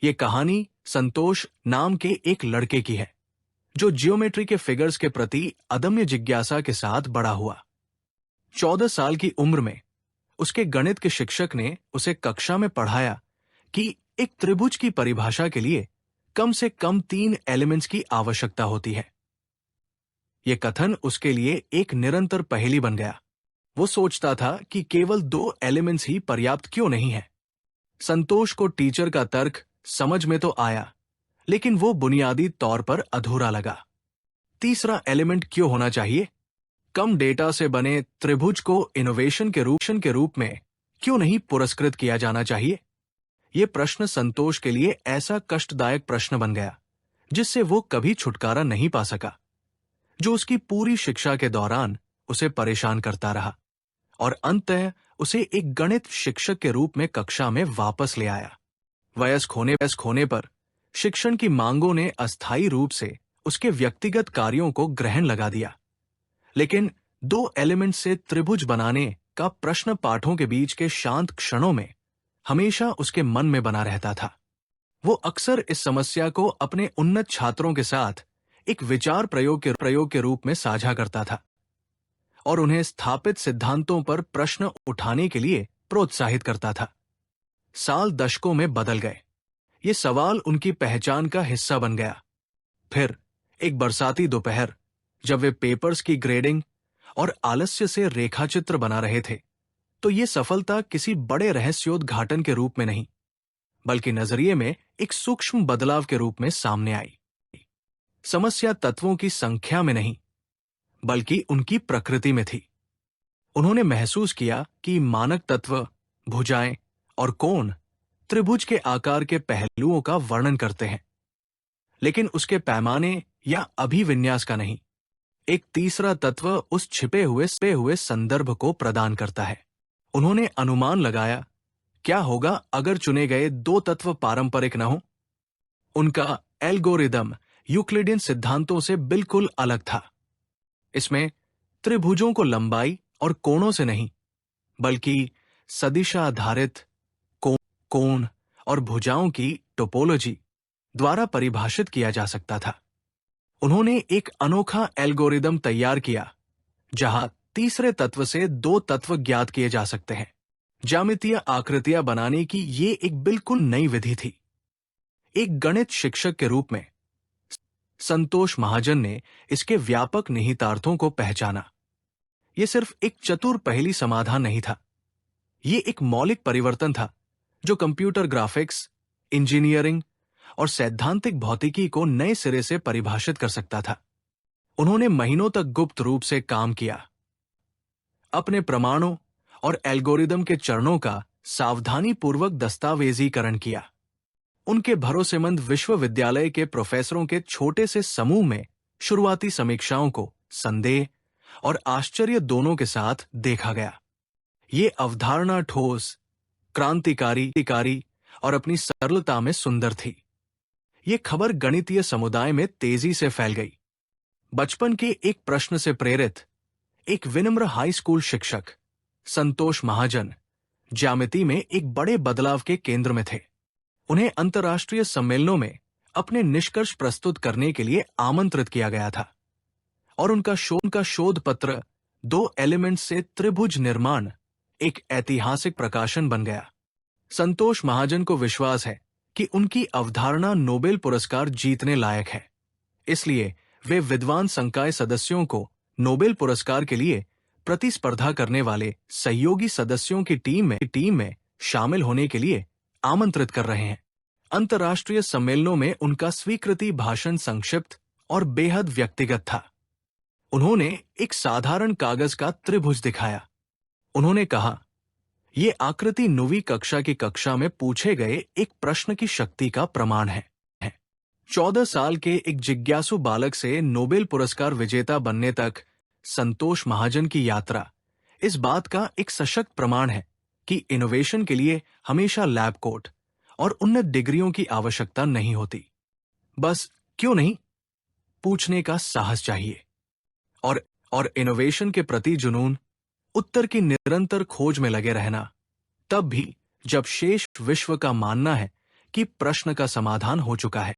ये कहानी संतोष नाम के एक लड़के की है जो जियोमेट्री के फिगर्स के प्रति अदम्य जिज्ञासा के साथ बड़ा हुआ। 14 साल की उम्र में उसके गणित के शिक्षक ने उसे कक्षा में पढ़ाया कि एक त्रिभुज की परिभाषा के लिए कम से कम 3 एलिमेंट्स की आवश्यकता होती है। यह कथन उसके लिए एक निरंतर पहेली बन गया। वो सोचता था कि केवल 2 एलिमेंट्स ही पर्याप्त क्यों नहीं है। संतोष को टीचर का तर्क समझ में तो आया, लेकिन वो बुनियादी तौर पर अधूरा लगा। तीसरा एलिमेंट क्यों होना चाहिए? कम डेटा से बने त्रिभुज को इनोवेशन के रूप में क्यों नहीं पुरस्कृत किया जाना चाहिए? ये प्रश्न संतोष के लिए ऐसा कष्टदायक प्रश्न बन गया जिससे वो कभी छुटकारा नहीं पा सका, जो उसकी पूरी शिक्षा के दौरान उसे परेशान करता रहा और अंततः उसे एक गणित शिक्षक के रूप में कक्षा में वापस ले आया। वयस्क होने पर शिक्षण की मांगों ने अस्थायी रूप से उसके व्यक्तिगत कार्यों को ग्रहण लगा दिया, लेकिन 2 एलिमेंट से त्रिभुज बनाने का प्रश्न पाठों के बीच के शांत क्षणों में हमेशा उसके मन में बना रहता था। वो अक्सर इस समस्या को अपने उन्नत छात्रों के साथ एक विचार प्रयोग के रूप में साझा करता था और उन्हें स्थापित सिद्धांतों पर प्रश्न उठाने के लिए प्रोत्साहित करता था। साल दशकों में बदल गए। ये सवाल उनकी पहचान का हिस्सा बन गया। फिर एक बरसाती दोपहर, जब वे पेपर्स की ग्रेडिंग और आलस्य से रेखाचित्र बना रहे थे, तो ये सफलता किसी बड़े रहस्योद्घाटन के रूप में नहीं, बल्कि नजरिए में एक सूक्ष्म बदलाव के रूप में सामने आई। समस्या तत्वों की संख्या में नहीं, बल्कि उनकी प्रकृति में थी। उन्होंने महसूस किया कि मानक तत्व, भुजाएं और कोण त्रिभुज के आकार के पहलुओं का वर्णन करते हैं, लेकिन उसके पैमाने या अभिविन्यास का नहीं। एक तीसरा तत्व उस छिपे हुए संदर्भ को प्रदान करता है। उन्होंने अनुमान लगाया, क्या होगा अगर चुने गए 2 तत्व पारंपरिक न हों? उनका एल्गोरिदम यूक्लिडियन सिद्धांतों से बिल्कुल अलग था। इसमें त्रिभुजों को लंबाई और कोणों से नहीं, बल्कि सदिशाधारित कोण और भुजाओं की टोपोलॉजी द्वारा परिभाषित किया जा सकता था। उन्होंने एक अनोखा एल्गोरिदम तैयार किया जहां तीसरे तत्व से 2 तत्व ज्ञात किए जा सकते हैं। ज्यामितीय आकृतियां बनाने की ये एक बिल्कुल नई विधि थी। एक गणित शिक्षक के रूप में संतोष महाजन ने इसके व्यापक निहितार्थों को पहचाना। यह सिर्फ एक चतुर पहेली समाधान नहीं था, यह एक मौलिक परिवर्तन था जो कंप्यूटर ग्राफिक्स, इंजीनियरिंग और सैद्धांतिक भौतिकी को नए सिरे से परिभाषित कर सकता था। उन्होंने महीनों तक गुप्त रूप से काम किया, अपने प्रमाणों और एल्गोरिदम के चरणों का सावधानीपूर्वक दस्तावेजीकरण किया। उनके भरोसेमंद विश्वविद्यालय के प्रोफेसरों के छोटे से समूह में शुरुआती समीक्षाओं को संदेह और आश्चर्य दोनों के साथ देखा गया। ये अवधारणा ठोस, क्रांतिकारी और अपनी सरलता में सुंदर थी। ये खबर गणितीय समुदाय में तेजी से फैल गई। बचपन के एक प्रश्न से प्रेरित एक विनम्र हाई स्कूल शिक्षक संतोष महाजन ज्यामिति में एक बड़े बदलाव के केंद्र में थे। उन्हें अंतर्राष्ट्रीय सम्मेलनों में अपने निष्कर्ष प्रस्तुत करने के लिए आमंत्रित किया गया था और उनका शोध पत्र 2 एलिमेंट से त्रिभुज निर्माण एक ऐतिहासिक प्रकाशन बन गया। संतोष महाजन को विश्वास है कि उनकी अवधारणा नोबेल पुरस्कार जीतने लायक है। इसलिए वे विद्वान संकाय सदस्यों को नोबेल पुरस्कार के लिए प्रतिस्पर्धा करने वाले सहयोगी सदस्यों की टीम में शामिल होने के लिए आमंत्रित कर रहे हैं। अंतर्राष्ट्रीय सम्मेलनों में उनका स्वीकृति भाषण संक्षिप्त और बेहद व्यक्तिगत था। उन्होंने एक साधारण कागज का त्रिभुज दिखाया। उन्होंने कहा, यह आकृति 9वीं कक्षा की कक्षा में पूछे गए एक प्रश्न की शक्ति का प्रमाण है। 14 साल के एक जिज्ञासु बालक से नोबेल पुरस्कार विजेता बनने तक संतोष महाजन की यात्रा इस बात का एक सशक्त प्रमाण है कि इनोवेशन के लिए हमेशा लैब कोट और उन्नत डिग्रियों की आवश्यकता नहीं होती। बस क्यों नहीं पूछने का साहस चाहिए और इनोवेशन के प्रति जुनून, उत्तर की निरंतर खोज में लगे रहना, तब भी जब शेष विश्व का मानना है कि प्रश्न का समाधान हो चुका है।